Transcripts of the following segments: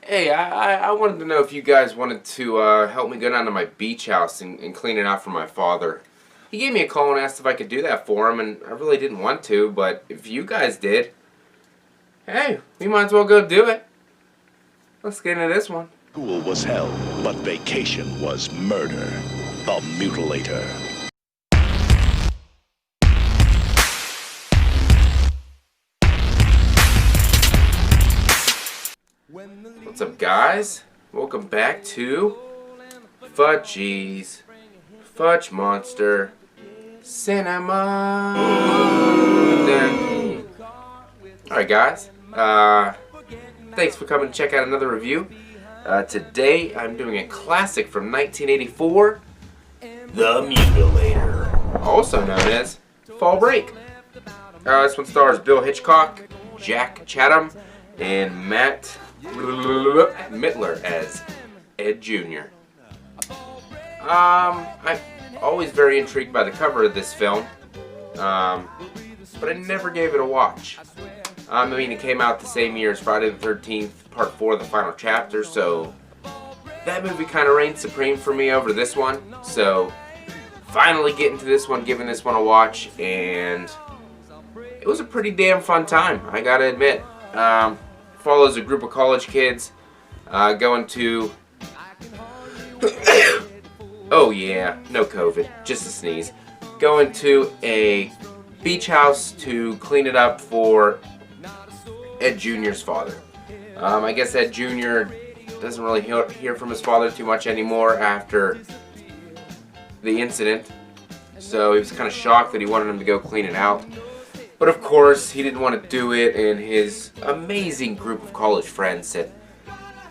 Hey, I wanted to know if you guys wanted to help me go down to my beach house and clean it out for my father. He gave me a call and asked if I could do that for him, and I really didn't want to, but if you guys did, hey, we might as well go do it. Let's get into this one. School was hell, but vacation was murder. The Mutilator. What's up, guys? Welcome back to Fudgies, Fudge Monster, Cinema. Alright, guys. Thanks for coming to check out another review. Today, I'm doing a classic from 1984, The Mutilator, also known as Fall Break. This one stars Bill Hitchcock, Jack Chatham, and Matt Mittler as Ed Jr. I'm always very intrigued by the cover of this film, but I never gave it a watch. I mean, it came out the same year as Friday the 13th, Part 4, the final chapter, so that movie kind of reigned supreme for me over this one. So, finally getting to this one, giving this one a watch, and it was a pretty damn fun time, I gotta admit. Follows a group of college kids going to oh yeah, no COVID, just a sneeze, going to a beach house to clean it up for Ed Jr.'s father. I guess Ed Jr. doesn't really hear from his father too much anymore after the incident, so he was kind of shocked that he wanted him to go clean it out. But of course, he didn't want to do it, and his amazing group of college friends said,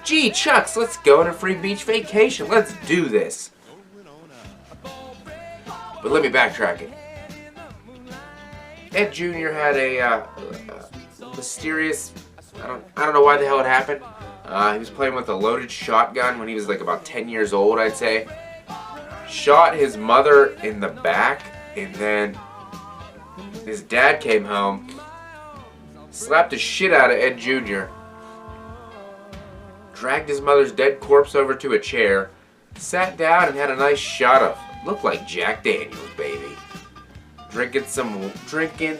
"Gee, Chucks, let's go on a free beach vacation. Let's do this." But let me backtrack it. Ed Jr. had a mysterious, I don't know why the hell it happened. He was playing with a loaded shotgun when he was like about 10 years old, I'd say. Shot his mother in the back, and then his dad came home, slapped the shit out of Ed Jr., dragged his mother's dead corpse over to a chair, sat down and had a nice shot of, looked like Jack Daniels, baby. Drinking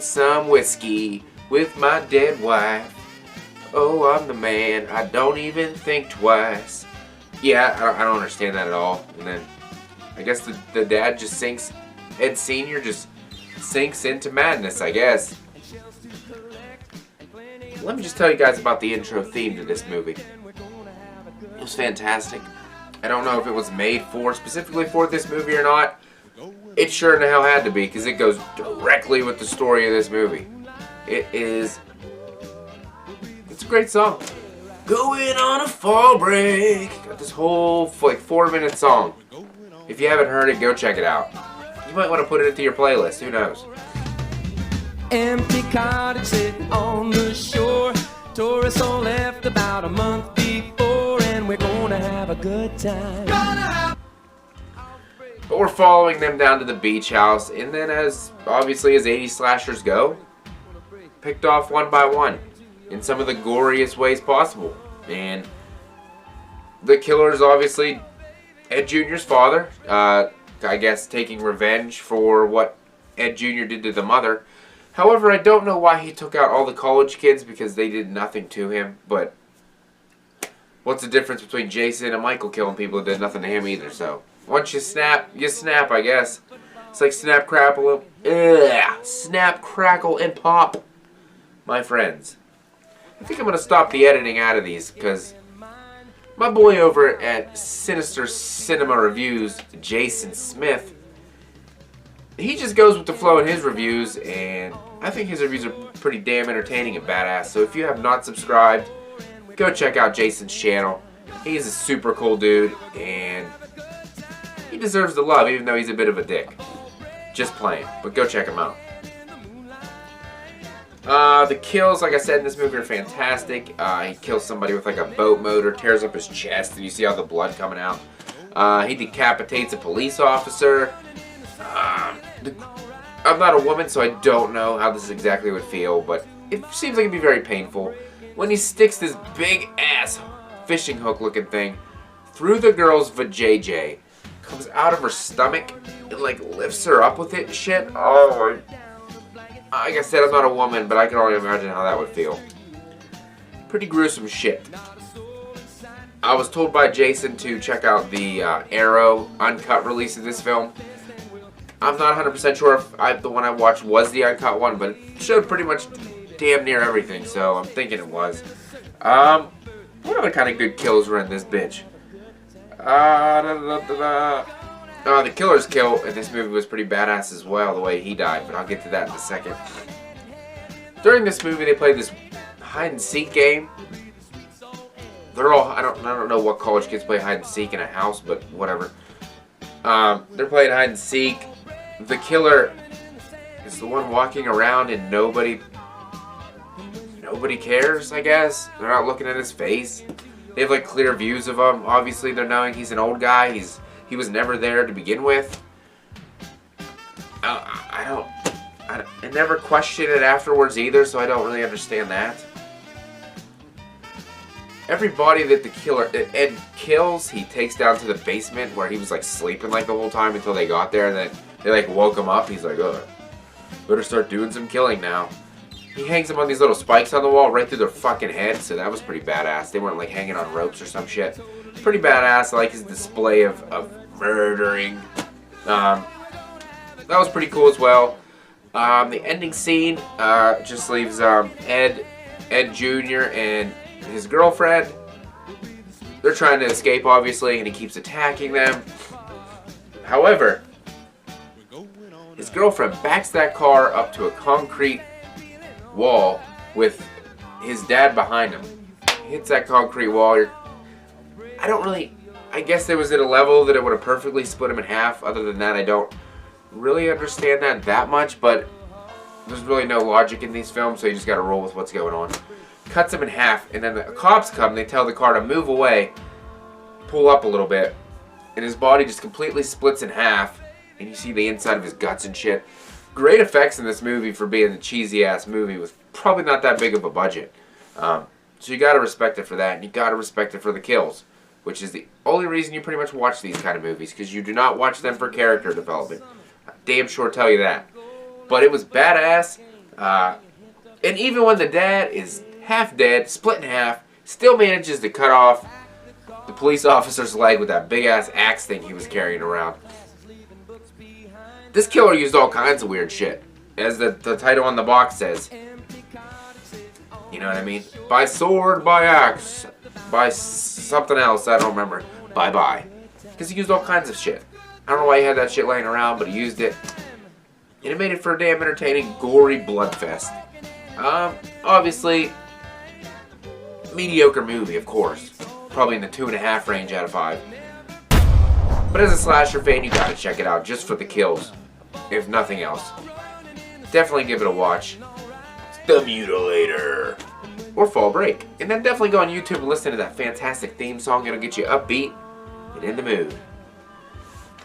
some whiskey with my dead wife. Oh, I'm the man, I don't even think twice. Yeah, I don't understand that at all. And then, I guess the dad just sinks, Ed Sr. just sinks into madness, I guess. Let me just tell you guys about the intro theme to this movie. It was fantastic. I don't know if it was made specifically for this movie or not. It sure in the hell had to be, because it goes directly with the story of this movie. It's a great song. Going on a fall break. Got this whole like 4-minute song. If you haven't heard it, go check it out. You might want to put it into your playlist, who knows? Empty cottage sitting on the shore. Tourists all left about a month before, and we're gonna have a good time. But we're following them down to the beach house, and then as 80s slashers go, picked off one by one in some of the goriest ways possible. And the killer is obviously Ed Jr.'s father, I guess taking revenge for what Ed Jr. did to the mother. However, I don't know why he took out all the college kids, because they did nothing to him, but what's the difference between Jason and Michael killing people that did nothing to him either? So once you snap, I guess. It's like snap, crackle, and pop, my friends. I think I'm going to stop the editing out of these, because my boy over at Sinister Cinema Reviews, Jason Smith, he just goes with the flow in his reviews, and I think his reviews are pretty damn entertaining and badass. So if you have not subscribed, go check out Jason's channel. He's a super cool dude, and he deserves the love, even though he's a bit of a dick. Just playing, but go check him out. The kills, like I said, in this movie are fantastic. He kills somebody with like a boat motor, tears up his chest, and you see all the blood coming out. He decapitates a police officer. I'm not a woman, so I don't know how this exactly would feel, but it seems like it'd be very painful when he sticks this big ass fishing hook looking thing through the girl's vajayjay, comes out of her stomach, and like lifts her up with it and shit. Oh, like I said, I'm not a woman, but I can only imagine how that would feel. Pretty gruesome shit. I was told by Jason to check out the Arrow uncut release of this film. I'm not 100% sure if the one I watched was the uncut one, but it showed pretty much damn near everything, so I'm thinking it was. What other kind of good kills were in this bitch? The killer's kill in this movie was pretty badass as well, the way he died, but I'll get to that in a second. During this movie, they played this hide and seek game. They're all, I don't know what college kids play hide and seek in a house, but whatever. They're playing hide and seek. The killer is the one walking around and nobody cares, I guess. They're not looking at his face. They have like clear views of him. Obviously, they're knowing he's an old guy. He was never there to begin with. I never questioned it afterwards either, so I don't really understand that. Every body that the killer Ed kills, he takes down to the basement where he was like sleeping like the whole time until they got there, and then they like woke him up. He's like, oh, better start doing some killing now. He hangs them on these little spikes on the wall right through their fucking head, so that was pretty badass. They weren't like hanging on ropes or some shit. Pretty badass. I like his display of murdering. That was pretty cool as well. The ending scene just leaves Ed Jr. and his girlfriend. They're trying to escape, obviously, and he keeps attacking them. However, his girlfriend backs that car up to a concrete wall with his dad behind him. He hits that concrete wall. I guess there was at a level that it would have perfectly split him in half. Other than that, I don't really understand that much, but there's really no logic in these films, so you just gotta roll with what's going on. Cuts him in half, and then the cops come, they tell the car to move away, pull up a little bit, and his body just completely splits in half, and you see the inside of his guts and shit. Great effects in this movie for being a cheesy-ass movie with probably not that big of a budget. So you gotta respect it for that, and you gotta respect it for the kills, which is the only reason you pretty much watch these kind of movies, because you do not watch them for character development. I damn sure tell you that. But it was badass, and even when the dad is half dead, split in half, still manages to cut off the police officer's leg with that big-ass axe thing he was carrying around. This killer used all kinds of weird shit, as the title on the box says. You know what I mean? By sword, by axe, by something else, I don't remember. Bye-bye. Because he used all kinds of shit. I don't know why he had that shit laying around, but he used it. And it made it for a damn entertaining, gory bloodfest. Obviously, mediocre movie, of course. Probably in the 2.5 range out of 5. But as a slasher fan, you gotta check it out just for the kills, if nothing else. Definitely give it a watch. It's The Mutilator. Or Fall Break. And then definitely go on YouTube and listen to that fantastic theme song. It'll get you upbeat and in the mood.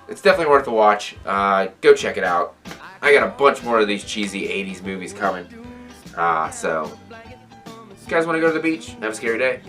It's definitely worth a watch. Go check it out. I got a bunch more of these cheesy 80s movies coming. So, you guys want to go to the beach? Have a scary day?